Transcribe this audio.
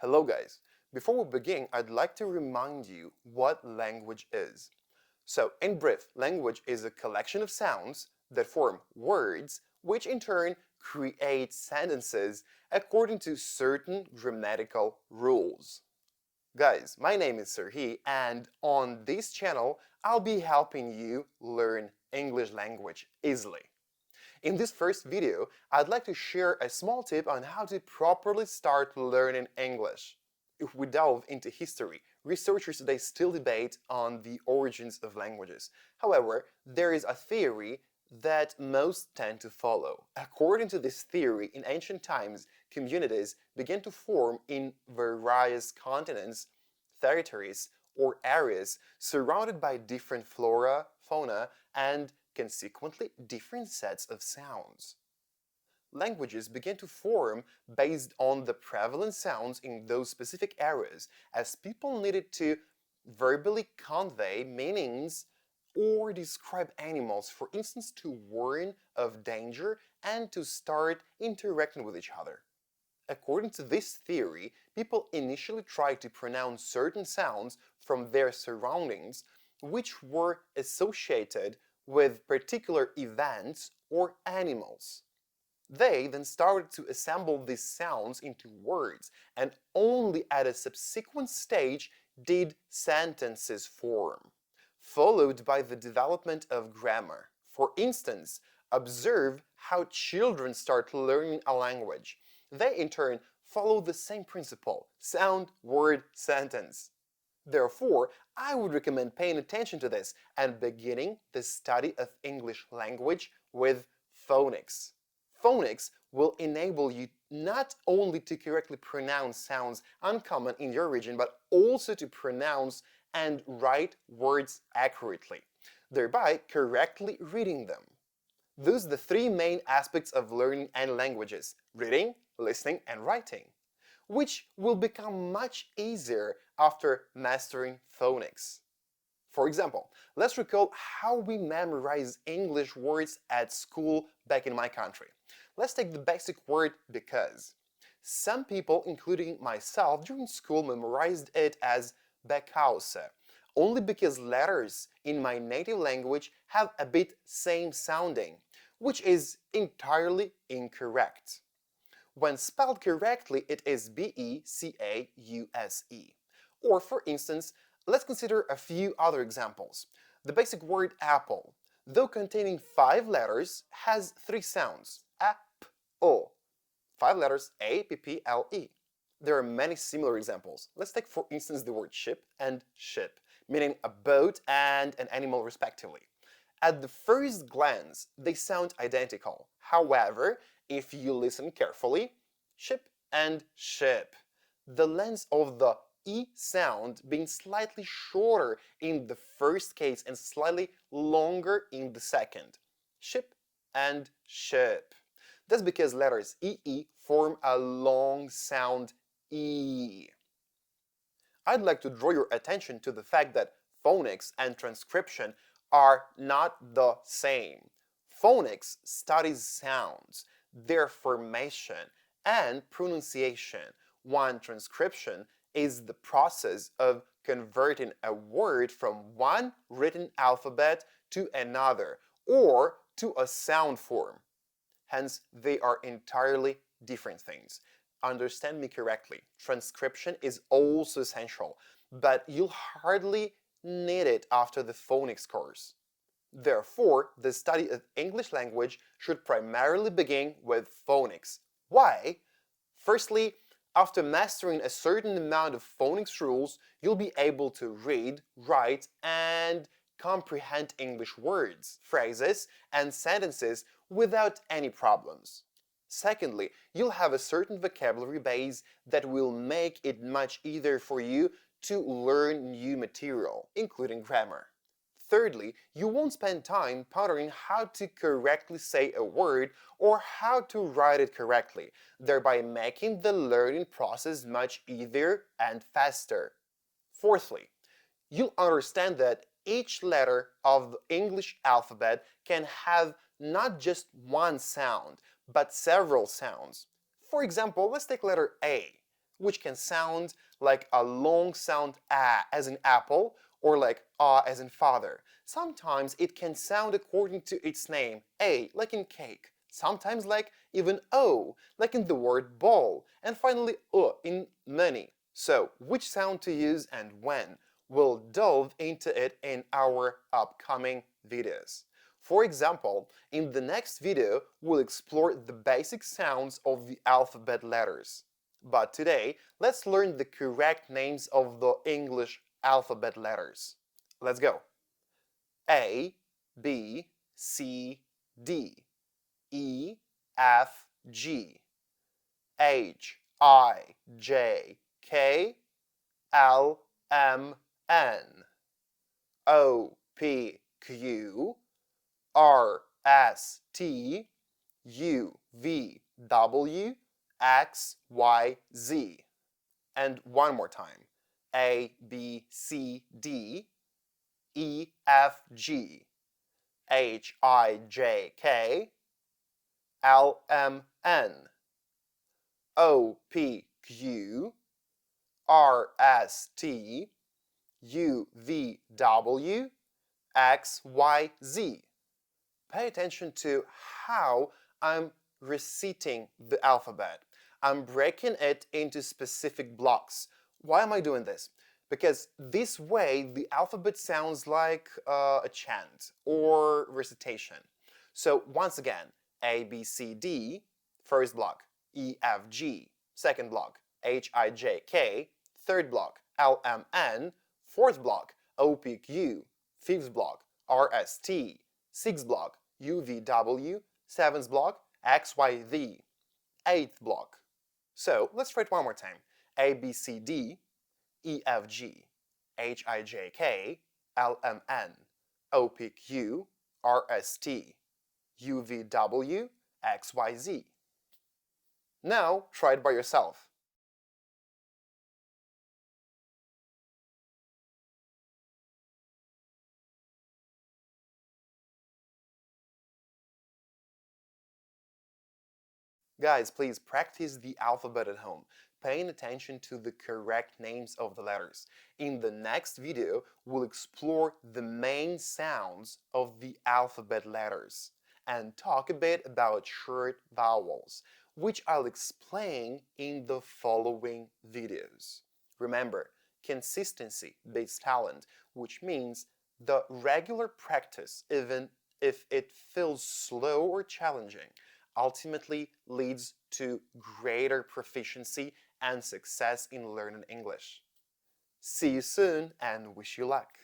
Hello guys! Before we begin, I'd like to remind you what language is. So, in brief, language is a collection of sounds that form words, which in turn create sentences according to certain grammatical rules. Guys, my name is Serhi, and on this channel, I'll be helping you learn English language easily. In this first video, I'd like to share a small tip on how to properly start learning English. If we delve into history, researchers today still debate on the origins of languages. However, there is a theory that most tend to follow. According to this theory, in ancient times, communities began to form in various continents, territories, or areas surrounded by different flora, fauna, and consequently different sets of sounds. Languages began to form based on the prevalent sounds in those specific areas, as people needed to verbally convey meanings or describe animals, for instance, to warn of danger and to start interacting with each other. According to this theory, people initially tried to pronounce certain sounds from their surroundings, which were associated with particular events or animals. They then started to assemble these sounds into words, and only at a subsequent stage did sentences form, followed by the development of grammar. For instance, observe how children start learning a language. They in turn follow the same principle: sound, word, sentence. Therefore, I would recommend paying attention to this and beginning the study of English language with phonics. Phonics will enable you not only to correctly pronounce sounds uncommon in your region, but also to pronounce and write words accurately, thereby correctly reading them. Those are the three main aspects of learning any languages: reading, listening, and writing, which will become much easier after mastering phonics. For example, let's recall how we memorize English words at school back in my country. Let's take the basic word because. Some people, including myself, during school memorized it as Backhouse, only because letters in my native language have a bit same sounding, which is entirely incorrect. When spelled correctly, it is Because. Or for instance, let's consider a few other examples. The basic word apple, though containing 5 letters, has 3 sounds: a, p, o. 5 letters: a, p, p, l, e. There are many similar examples. Let's take for instance the word ship and ship, meaning a boat and an animal respectively. At the first glance, they sound identical. However, if you listen carefully, ship and ship, the length of the E sound being slightly shorter in the first case and slightly longer in the second. Ship and ship. That's because letters EE form a long sound E. I'd like to draw your attention to the fact that phonics and transcription are not the same. Phonics studies sounds, their formation, and pronunciation, while transcription is the process of converting a word from one written alphabet to another, or to a sound form. Hence, they are entirely different things. Understand me correctly, transcription is also essential, but you'll hardly need it after the phonics course. Therefore, the study of English language should primarily begin with phonics. Why? Firstly, after mastering a certain amount of phonics rules, you'll be able to read, write, and comprehend English words, phrases, and sentences without any problems. Secondly, you'll have a certain vocabulary base that will make it much easier for you to learn new material, including grammar. Thirdly, you won't spend time pondering how to correctly say a word or how to write it correctly, thereby making the learning process much easier and faster. Fourthly, you'll understand that each letter of the English alphabet can have not just one sound, but several sounds. For example, let's take letter A, which can sound like a long sound A as in apple or like as in father. Sometimes it can sound according to its name, A like in cake, sometimes like even O like in the word ball, and finally in many. So which sound to use and when? We'll delve into it in our upcoming videos. For example, in the next video, we'll explore the basic sounds of the alphabet letters. But today, let's learn the correct names of the English alphabet letters. Let's go. A, B, C, D, E, F, G, H, I, J, K, L, M, N, O, P, Q, R, S, T, U, V, W, X, Y, Z. And one more time. A, B, C, D, E, F, G, H, I, J, K, L, M, N, O, P, Q, R, S, T, U, V, W, X, Y, Z. Pay attention to how I'm reciting the alphabet. I'm breaking it into specific blocks. Why am I doing this? Because this way the alphabet sounds like a chant or recitation. So once again, A, B, C, D, first block, E, F, G, second block, H, I, J, K, third block, L, M, N, fourth block, O, P, Q, fifth block, R, S, T, sixth block, U, V, W, seventh block, X, Y, Z, eighth block. So let's try it one more time. A, B, C, D, E, F, G, H, I, J, K, L, M, N, O, P, Q, R, S, T, U, V, W, X, Y, Z. Now try it by yourself. Guys, please practice the alphabet at home, paying attention to the correct names of the letters. In the next video, we'll explore the main sounds of the alphabet letters and talk a bit about short vowels, which I'll explain in the following videos. Remember, consistency beats talent, which means the regular practice, even if it feels slow or challenging, ultimately leads to greater proficiency and success in learning English. See you soon and wish you luck!